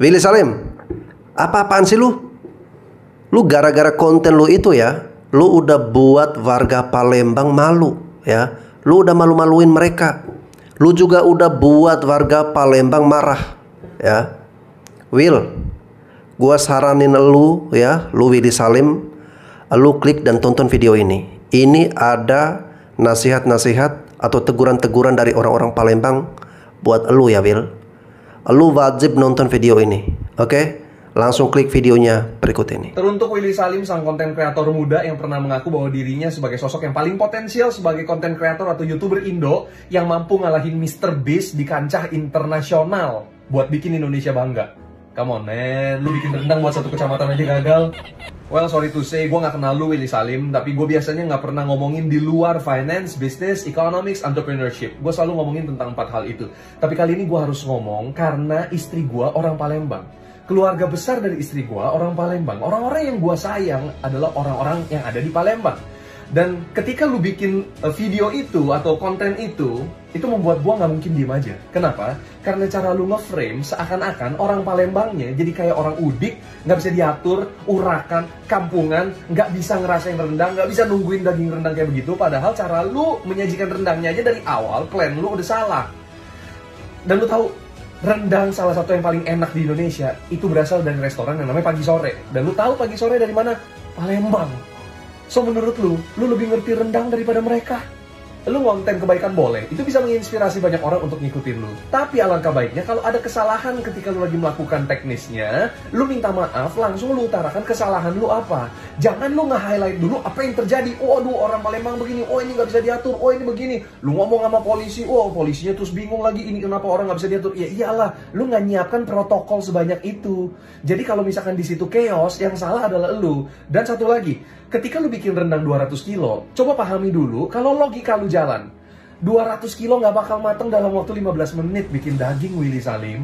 Willy Salim, apa-apaan sih lu? Lu gara-gara konten lu itu ya, lu udah buat warga Palembang malu ya. Lu udah malu-maluin mereka. Lu juga udah buat warga Palembang marah ya. Will, gua saranin lu ya, lu Willy Salim, lu klik dan tonton video ini. Ini ada nasihat-nasihat atau teguran-teguran dari orang-orang Palembang buat lu ya, Will. Lu wajib nonton video ini, oke? Langsung klik videonya berikut ini. Teruntuk Willy Salim, sang konten kreator muda yang pernah mengaku bahwa dirinya sebagai sosok yang paling potensial sebagai konten kreator atau YouTuber Indo yang mampu ngalahin Mr. Beast di kancah internasional buat bikin Indonesia bangga. Come on man, lu bikin rendang buat satu kecamatan aja gagal. Well, sorry to say, gue gak kenal lu Willy Salim, tapi gue biasanya gak pernah ngomongin di luar finance, business, economics, entrepreneurship. Gue selalu ngomongin tentang 4 hal itu. Tapi kali ini gue harus ngomong karena istri gue orang Palembang. Keluarga besar dari istri gue orang Palembang. Orang-orang yang gue sayang adalah orang-orang yang ada di Palembang. Dan ketika lu bikin video itu atau konten itu membuat gue gak mungkin diem aja. Kenapa? Karena cara lu nge-frame seakan-akan orang Palembangnya jadi kayak orang Udik, gak bisa diatur, urakan, kampungan, gak bisa ngerasain rendang, gak bisa nungguin daging rendang kayak begitu. Padahal cara lu menyajikan rendangnya aja dari awal, plan lu udah salah. Dan lu tahu, rendang salah satu yang paling enak di Indonesia itu berasal dari restoran yang namanya Pagi Sore. Dan lu tahu Pagi Sore dari mana? Palembang. So menurut lu lebih ngerti rendang daripada mereka. Lu ngonten kebaikan boleh, itu bisa menginspirasi banyak orang untuk ngikutin lu. Tapi alangkah baiknya kalau ada kesalahan ketika lu lagi melakukan teknisnya, lu minta maaf, langsung lu utarakan kesalahan lu apa. Jangan lu nge-highlight dulu apa yang terjadi. Oh aduh, orang Palembang begini, oh ini gak bisa diatur, oh ini begini. Lu ngomong sama polisi, oh polisinya terus bingung lagi, ini kenapa orang gak bisa diatur. Ya iyalah, lu gak nyiapkan protokol sebanyak itu. Jadi kalau misalkan di situ chaos, yang salah adalah lu. Dan satu lagi, ketika lu bikin rendang 200 kilo, coba pahami dulu, kalau logika lu jalan, 200 kilo nggak bakal mateng dalam waktu 15 menit bikin daging Willy Salim.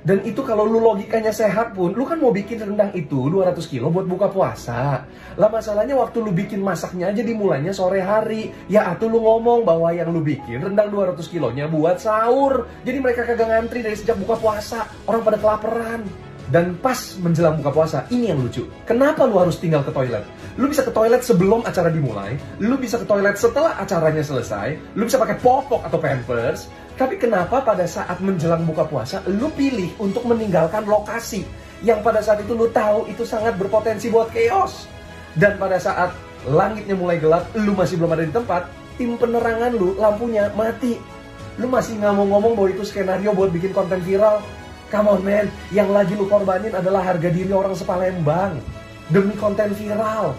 Dan itu kalau lu logikanya sehat pun, lu kan mau bikin rendang itu 200 kilo buat buka puasa. Lah masalahnya waktu lu bikin masaknya aja dimulainya sore hari. Ya atuh lu ngomong bahwa yang lu bikin rendang 200 kilonya buat sahur. Jadi mereka kagak ngantri dari sejak buka puasa. Orang pada kelaparan. Dan pas menjelang buka puasa, ini yang lucu. Kenapa lu harus tinggal ke toilet? Lu bisa ke toilet sebelum acara dimulai, lu bisa ke toilet setelah acaranya selesai, lu bisa pakai popok atau pampers. Tapi kenapa pada saat menjelang buka puasa, lu pilih untuk meninggalkan lokasi yang pada saat itu lu tahu itu sangat berpotensi buat chaos. Dan pada saat langitnya mulai gelap, lu masih belum ada di tempat, tim penerangan lu, lampunya mati. Lu masih ngomong-ngomong bahwa itu skenario buat bikin konten viral. Come on man, yang lagi lu korbanin adalah harga diri orang sepalembang demi konten viral.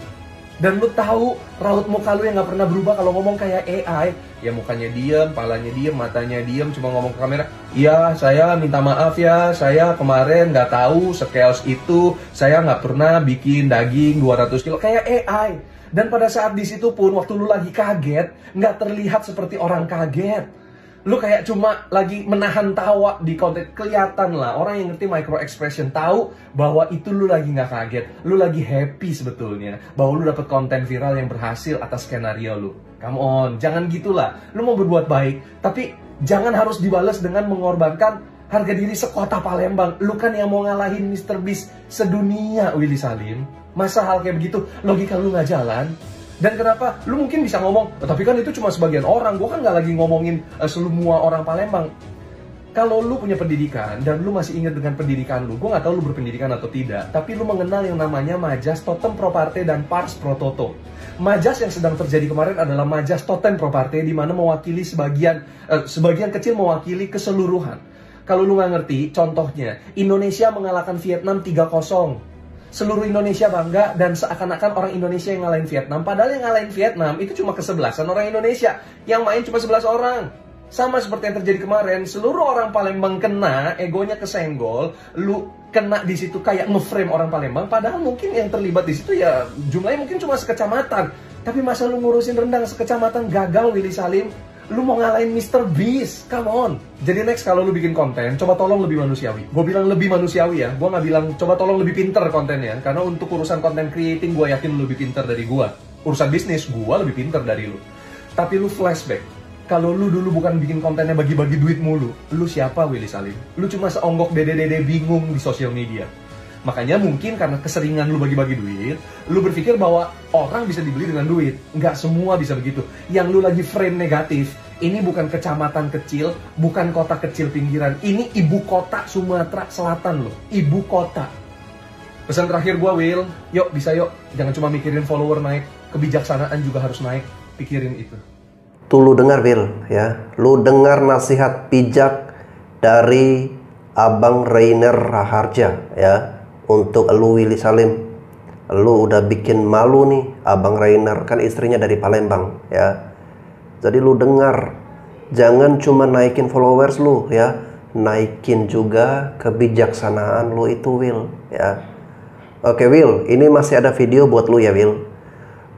Dan lu tahu raut muka lu yang gak pernah berubah kalau ngomong kayak AI. Ya mukanya diem, palanya diem, matanya diem, cuma ngomong ke kamera. Iya, saya minta maaf ya, saya kemarin gak tahu sekeos itu, saya gak pernah bikin daging 200 kilo. Kayak AI. Dan pada saat disitu pun, waktu lu lagi kaget, gak terlihat seperti orang kaget. Lu kayak cuma lagi menahan tawa di konten. Kelihatan lah, orang yang ngerti micro expression tahu bahwa itu lu lagi nggak kaget. Lu lagi happy sebetulnya bahwa lu dapet konten viral yang berhasil atas skenario lu. Come on, jangan gitulah. Lu mau berbuat baik, tapi jangan harus dibalas dengan mengorbankan harga diri sekota Palembang. Lu kan yang mau ngalahin Mr. Beast sedunia, Willy Salim. Masa hal kayak begitu, logika lu nggak jalan? Dan kenapa? Lu mungkin bisa ngomong, tapi kan itu cuma sebagian orang. Gue kan gak lagi ngomongin semua orang Palembang. Kalau lu punya pendidikan, dan lu masih ingat dengan pendidikan lu, gue gak tahu lu berpendidikan atau tidak, tapi lu mengenal yang namanya Majas Totem Pro Parte dan Pars Pro Toto. Majas yang sedang terjadi kemarin adalah Majas Totem Pro Parte, di mana mewakili sebagian kecil mewakili keseluruhan. Kalau lu gak ngerti, contohnya, Indonesia mengalahkan Vietnam 3-0. Seluruh Indonesia bangga dan seakan-akan orang Indonesia yang ngalahin Vietnam. Padahal yang ngalahin Vietnam itu cuma kesebelasan orang Indonesia. Yang main cuma 11 orang. Sama seperti yang terjadi kemarin, seluruh orang Palembang kena, egonya kesenggol, lu kena di situ kayak nge-frame orang Palembang. Padahal mungkin yang terlibat di situ ya jumlahnya mungkin cuma sekecamatan. Tapi masa lu ngurusin rendang sekecamatan gagal, Willy Salim? Lu mau ngalahin Mr. Beast, come on. Jadi next kalau lu bikin konten, coba tolong lebih manusiawi. Gue bilang lebih manusiawi ya, gue gak bilang coba tolong lebih pinter kontennya. Karena untuk urusan konten creating, gue yakin lu lebih pinter dari gue. Urusan bisnis, gue lebih pinter dari lu. Tapi lu flashback, Kalau lu dulu bukan bikin kontennya bagi-bagi duit mulu, lu siapa Willy Salim? Lu cuma seonggok dede-dede bingung di sosial media. Makanya mungkin karena keseringan lu bagi-bagi duit, lu berpikir bahwa orang bisa dibeli dengan duit. Nggak semua bisa begitu. Yang lu lagi frame negatif, ini bukan kecamatan kecil, bukan kota kecil pinggiran. Ini ibu kota Sumatera Selatan loh, ibu kota. Pesan terakhir gua, Will, yuk bisa yuk. Jangan cuma mikirin follower naik, kebijaksanaan juga harus naik. Pikirin itu. Tuh lu dengar, Will, ya. Lu dengar nasihat bijak dari Abang Rainer Raharja, ya. Untuk lu Willy Salim. Lu udah bikin malu nih Abang Rainer, kan istrinya dari Palembang, ya. Jadi lu dengar, jangan cuma naikin followers lu, ya. Naikin juga kebijaksanaan lu itu, Will, ya. Oke, Will, ini masih ada video buat lu ya, Will.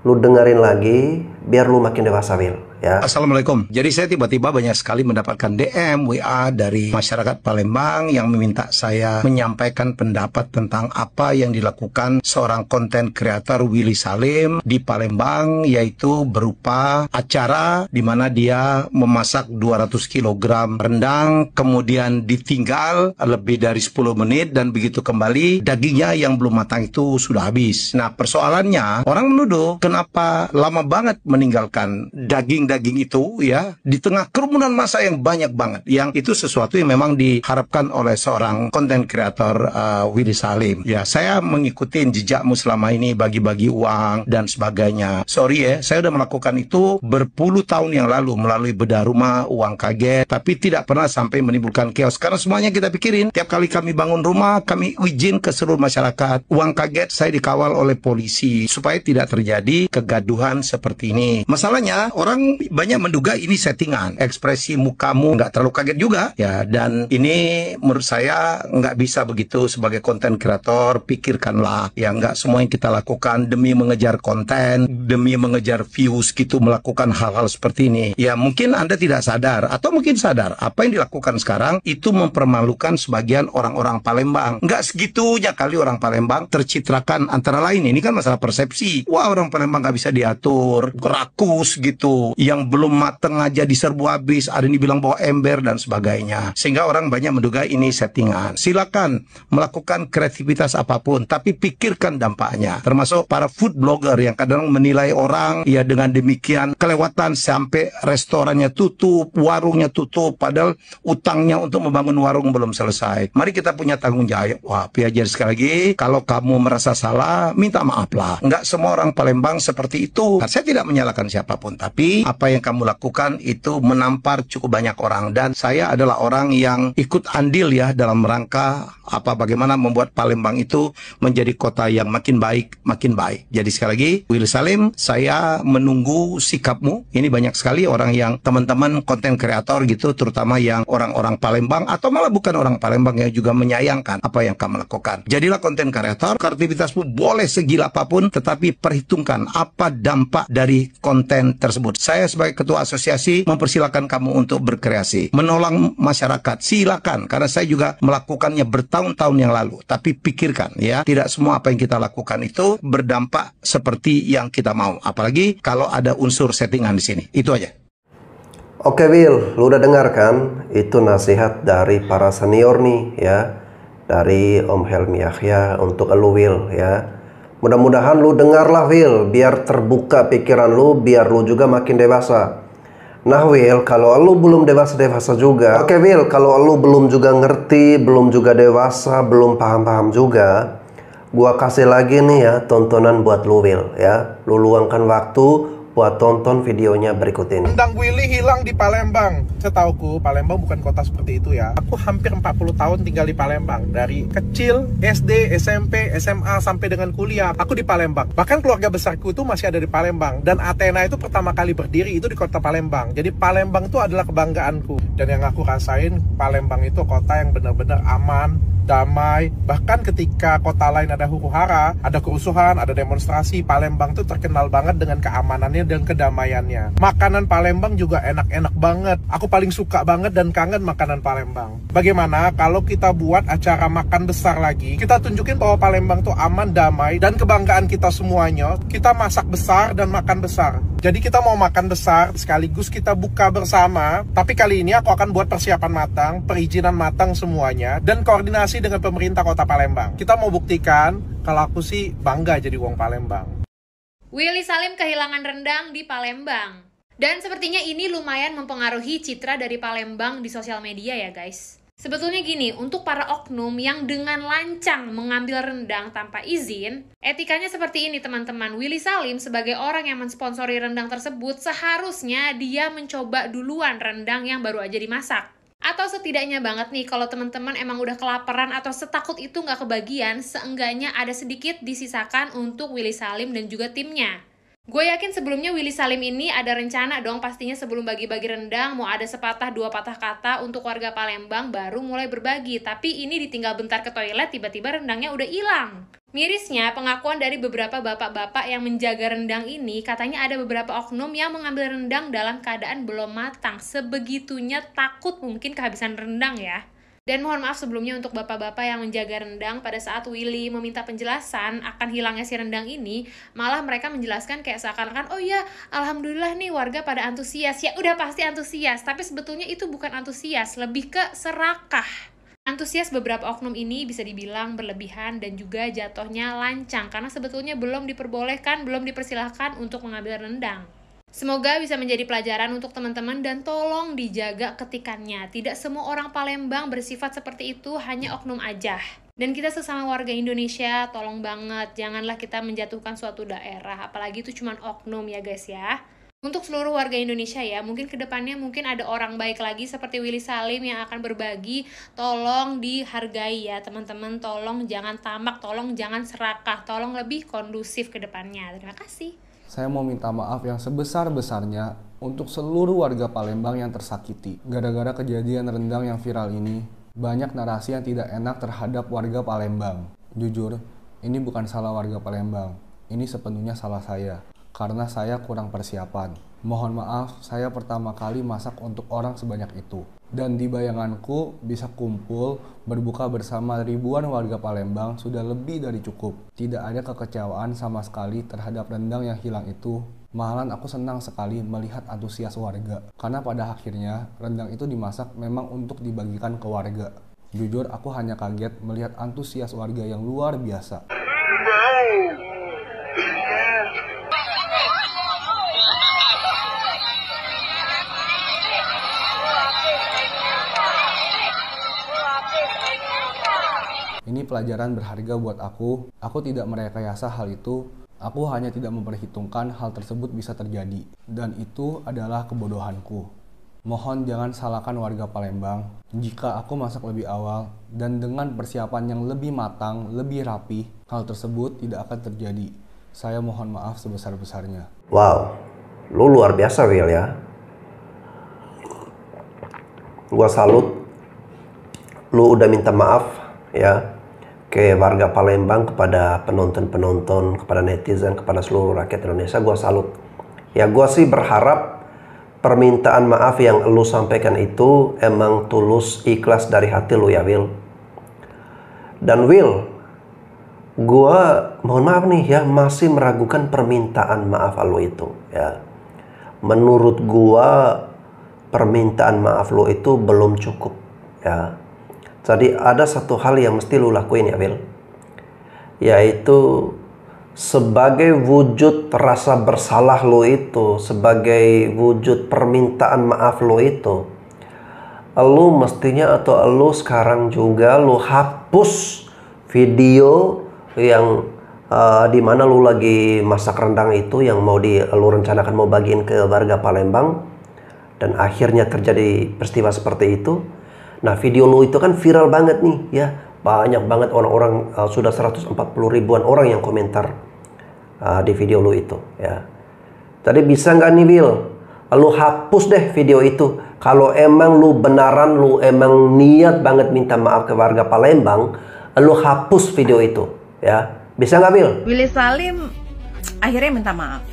Lu dengerin lagi biar lu makin dewasa, Will, ya. Assalamualaikum. Jadi saya tiba-tiba banyak sekali mendapatkan DM, WA dari masyarakat Palembang yang meminta saya menyampaikan pendapat tentang apa yang dilakukan seorang konten kreator Willy Salim di Palembang, yaitu berupa acara di mana dia memasak 200 kg rendang, kemudian ditinggal lebih dari 10 menit dan begitu kembali dagingnya yang belum matang itu sudah habis. Nah, persoalannya orang menuduh kenapa lama banget meninggalkan daging-daging itu, ya, di tengah kerumunan massa yang banyak banget, yang itu sesuatu yang memang diharapkan oleh seorang konten kreator Willy Salim. Ya, saya mengikuti jejakmu selama ini, bagi-bagi uang dan sebagainya. Sorry ya, saya udah melakukan itu berpuluh tahun yang lalu melalui bedah rumah, uang kaget, tapi tidak pernah sampai menimbulkan chaos. Karena semuanya kita pikirin, tiap kali kami bangun rumah, kami izin ke seluruh masyarakat. Uang kaget saya dikawal oleh polisi supaya tidak terjadi kegaduhan seperti ini. Masalahnya orang banyak menduga ini settingan, ekspresi mukamu nggak terlalu kaget juga, ya. Dan ini menurut saya nggak bisa begitu sebagai konten kreator. Pikirkanlah, ya, nggak semua yang kita lakukan demi mengejar konten, demi mengejar views gitu, melakukan hal-hal seperti ini. Ya, mungkin Anda tidak sadar, atau mungkin sadar apa yang dilakukan sekarang itu mempermalukan sebagian orang-orang Palembang. Nggak segitunya kali orang Palembang tercitrakan, antara lain ini kan masalah persepsi. Wah, orang Palembang nggak bisa diatur, rakus gitu, yang belum mateng aja diserbu habis, ada yang dibilang bawa ember dan sebagainya, sehingga orang banyak menduga ini settingan. Silakan melakukan kreativitas apapun, tapi pikirkan dampaknya, termasuk para food blogger yang kadang menilai orang, ya, dengan demikian kelewatan sampai restorannya tutup, warungnya tutup, padahal utangnya untuk membangun warung belum selesai. Mari kita punya tanggung jawab. Wah, Piajar, sekali lagi, kalau kamu merasa salah, minta maaf lah. Nggak semua orang Palembang seperti itu. Nah, saya tidak menyalahkan siapapun, tapi apa yang kamu lakukan itu menampar cukup banyak orang, dan saya adalah orang yang ikut andil, ya, dalam rangka bagaimana membuat Palembang itu menjadi kota yang makin baik, makin baik. Jadi sekali lagi, Willy Salim, saya menunggu sikapmu. Ini banyak sekali orang yang teman-teman konten kreator gitu, terutama yang orang-orang Palembang atau malah bukan orang Palembang yang juga menyayangkan apa yang kamu lakukan. Jadilah konten kreator, kreativitasmu boleh segila apapun, tetapi perhitungkan apa dampak dari konten tersebut. Saya sebagai ketua asosiasi mempersilahkan kamu untuk berkreasi, menolong masyarakat, silakan, karena saya juga melakukannya bertahun-tahun yang lalu. Tapi pikirkan, ya, tidak semua apa yang kita lakukan itu berdampak seperti yang kita mau, apalagi kalau ada unsur settingan di sini. Itu aja. Oke, Will, lu udah dengar kan? Itu nasihat dari para senior nih, ya, dari Om Helmi Yahya untuk lu, Will, ya. Mudah-mudahan lu dengarlah, Will, biar terbuka pikiran lu, biar lu juga makin dewasa. Nah, Will, kalau lu belum dewasa-dewasa juga, oke, Will, kalau lu belum juga ngerti, belum juga dewasa, belum paham-paham juga, gua kasih lagi nih, ya, tontonan buat lu, Will, ya. Lu luangkan waktu buat tonton videonya berikut ini. Rendang Willy hilang di Palembang. Setauku Palembang bukan kota seperti itu, ya. Aku hampir 40 tahun tinggal di Palembang. Dari kecil, SD, SMP, SMA, sampai dengan kuliah, aku di Palembang. Bahkan keluarga besarku itu masih ada di Palembang. Dan Athena itu pertama kali berdiri itu di kota Palembang. Jadi Palembang itu adalah kebanggaanku. Dan yang aku rasain, Palembang itu kota yang benar-benar aman, damai. Bahkan ketika kota lain ada huru-hara, ada kerusuhan, ada demonstrasi, Palembang tuh terkenal banget dengan keamanannya dan kedamaiannya. Makanan Palembang juga enak-enak banget. Aku paling suka banget dan kangen makanan Palembang. Bagaimana kalau kita buat acara makan besar lagi? Kita tunjukin bahwa Palembang tuh aman, damai, dan kebanggaan kita semuanya. Kita masak besar dan makan besar. Jadi kita mau makan besar, sekaligus kita buka bersama. Tapi kali ini aku akan buat persiapan matang, perizinan matang semuanya, dan koordinasi dengan pemerintah Kota Palembang. Kita mau buktikan kalau aku sih bangga jadi wong Palembang. Willy Salim kehilangan rendang di Palembang. Dan sepertinya ini lumayan mempengaruhi citra dari Palembang di sosial media ya guys. Sebetulnya gini, untuk para oknum yang dengan lancang mengambil rendang tanpa izin, etikanya seperti ini teman-teman. Willy Salim sebagai orang yang mensponsori rendang tersebut, seharusnya dia mencoba duluan rendang yang baru aja dimasak. Atau setidaknya banget nih, kalau teman-teman emang udah kelaparan atau setakut itu nggak kebagian, seenggaknya ada sedikit disisakan untuk Willy Salim dan juga timnya. Gue yakin sebelumnya Willy Salim ini ada rencana dong pastinya sebelum bagi-bagi rendang, mau ada sepatah dua patah kata untuk warga Palembang baru mulai berbagi. Tapi ini ditinggal bentar ke toilet, tiba-tiba rendangnya udah hilang. Mirisnya, pengakuan dari beberapa bapak-bapak yang menjaga rendang ini, katanya ada beberapa oknum yang mengambil rendang dalam keadaan belum matang. Sebegitunya takut mungkin kehabisan rendang ya. Dan mohon maaf sebelumnya untuk bapak-bapak yang menjaga rendang pada saat Willy meminta penjelasan akan hilangnya si rendang ini, malah mereka menjelaskan kayak seakan-akan, oh ya, alhamdulillah nih warga pada antusias. Ya udah pasti antusias, tapi sebetulnya itu bukan antusias, lebih ke serakah. Antusias beberapa oknum ini bisa dibilang berlebihan dan juga jatuhnya lancang, karena sebetulnya belum diperbolehkan, belum dipersilahkan untuk mengambil rendang. Semoga bisa menjadi pelajaran untuk teman-teman dan tolong dijaga ketikannya. Tidak semua orang Palembang bersifat seperti itu, hanya oknum aja. Dan kita sesama warga Indonesia, tolong banget, janganlah kita menjatuhkan suatu daerah, apalagi itu cuma oknum ya guys ya. Untuk seluruh warga Indonesia ya, mungkin kedepannya mungkin ada orang baik lagi seperti Willy Salim yang akan berbagi, tolong dihargai ya teman-teman, tolong jangan tamak, tolong jangan serakah, tolong lebih kondusif ke depannya. Terima kasih. Saya mau minta maaf yang sebesar-besarnya untuk seluruh warga Palembang yang tersakiti. Gara-gara kejadian rendang yang viral ini, banyak narasi yang tidak enak terhadap warga Palembang. Jujur, ini bukan salah warga Palembang. Ini sepenuhnya salah saya, karena saya kurang persiapan. Mohon maaf, saya pertama kali masak untuk orang sebanyak itu. Dan di bayanganku bisa kumpul berbuka bersama ribuan warga Palembang sudah lebih dari cukup. Tidak ada kekecewaan sama sekali terhadap rendang yang hilang itu. Malahan aku senang sekali melihat antusias warga. Karena pada akhirnya rendang itu dimasak memang untuk dibagikan ke warga. Jujur aku hanya kaget melihat antusias warga yang luar biasa. Ini pelajaran berharga buat aku. Aku tidak merekayasa hal itu. Aku hanya tidak memperhitungkan hal tersebut bisa terjadi. Dan itu adalah kebodohanku. Mohon jangan salahkan warga Palembang. Jika aku masak lebih awal dan dengan persiapan yang lebih matang, lebih rapi, hal tersebut tidak akan terjadi. Saya mohon maaf sebesar-besarnya. Wow, lu luar biasa Will ya. Gua salut. Lu udah minta maaf ya ke warga Palembang, kepada penonton-penonton, kepada netizen, kepada seluruh rakyat Indonesia. Gua salut. Ya gua sih berharap permintaan maaf yang lu sampaikan itu emang tulus, ikhlas dari hati lu ya Will. Dan Will, gua mohon maaf nih ya, masih meragukan permintaan maaf lu itu ya. Menurut gua permintaan maaf lu itu belum cukup ya. Jadi ada satu hal yang mesti lu lakuin ya Will, yaitu sebagai wujud rasa bersalah lu itu, sebagai wujud permintaan maaf lu itu, lu mestinya atau lu sekarang juga lu hapus video yang dimana lu lagi masak rendang itu, yang mau lu rencanakan mau bagiin ke warga Palembang, dan akhirnya terjadi peristiwa seperti itu. Nah video lu itu kan viral banget nih ya, banyak banget orang-orang, sudah 140 ribuan orang yang komentar di video lu itu ya. Tadi bisa nggak nih Will, lu hapus deh video itu. Kalau emang lu benaran, lu emang niat banget minta maaf ke warga Palembang, lu hapus video itu ya. Bisa nggak Will? Willy Salim akhirnya minta maaf.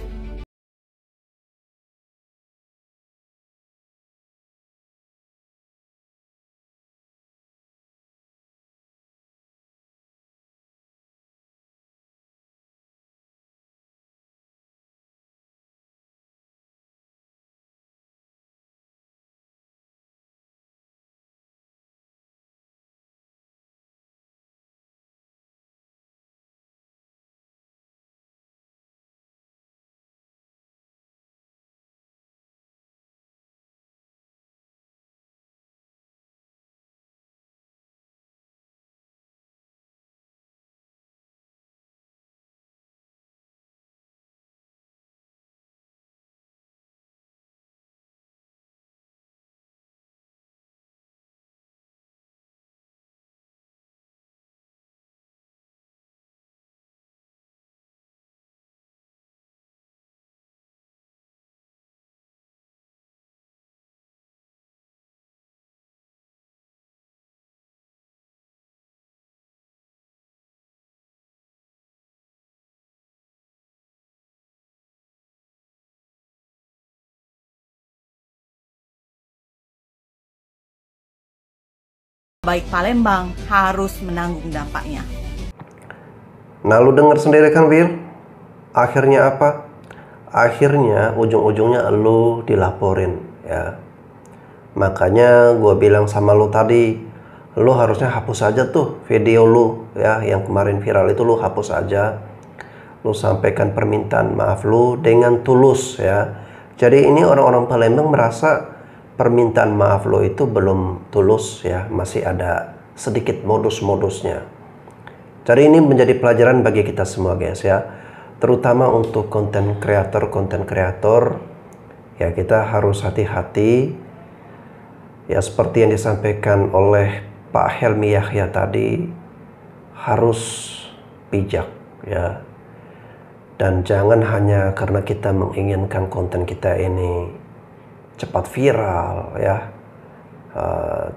baik Palembang harus menanggung dampaknya. Nah, lu dengar sendiri kan, Will? Akhirnya apa? Akhirnya ujung-ujungnya lu dilaporin, ya. Makanya gue bilang sama lu tadi, lu harusnya hapus aja tuh video lu, ya, yang kemarin viral itu lu hapus aja. Lu sampaikan permintaan maaf lu dengan tulus, ya. Jadi ini orang-orang Palembang merasa permintaan maaf lu itu belum tulus, ya, masih ada sedikit modus-modusnya. Jadi ini menjadi pelajaran bagi kita semua, guys, ya. Terutama untuk konten kreator, ya, kita harus hati-hati, ya, seperti yang disampaikan oleh Pak Helmi Yahya tadi, harus bijak, ya. Dan jangan hanya karena kita menginginkan konten kita ini cepat viral, ya,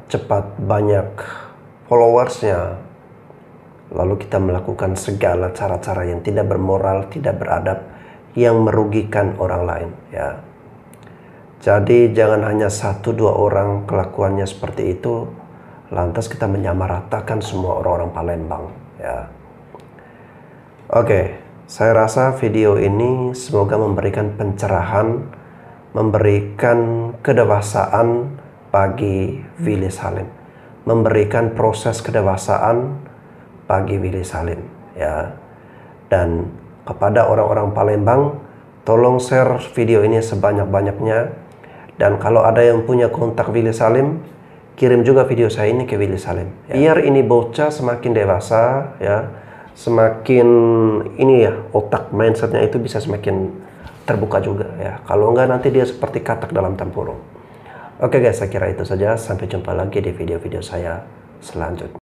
cepat banyak followersnya, lalu kita melakukan segala cara-cara yang tidak bermoral, tidak beradab, yang merugikan orang lain, ya. Jadi jangan hanya 1-2 orang kelakuannya seperti itu, lantas kita menyamaratakan semua orang-orang Palembang, ya. Oke, saya rasa video ini semoga memberikan pencerahan, memberikan kedewasaan bagi Willy Salim, memberikan proses kedewasaan bagi Willy Salim, ya. Dan kepada orang-orang Palembang, tolong share video ini sebanyak-banyaknya. Dan kalau ada yang punya kontak Willy Salim, kirim juga video saya ini ke Willy Salim, ya. Biar ini bocah semakin dewasa, ya, semakin ini, ya, otak mindsetnya itu bisa semakin terbuka juga, ya. Kalau enggak nanti dia seperti katak dalam tempurung. Oke guys, saya kira itu saja. Sampai jumpa lagi di video-video saya selanjutnya.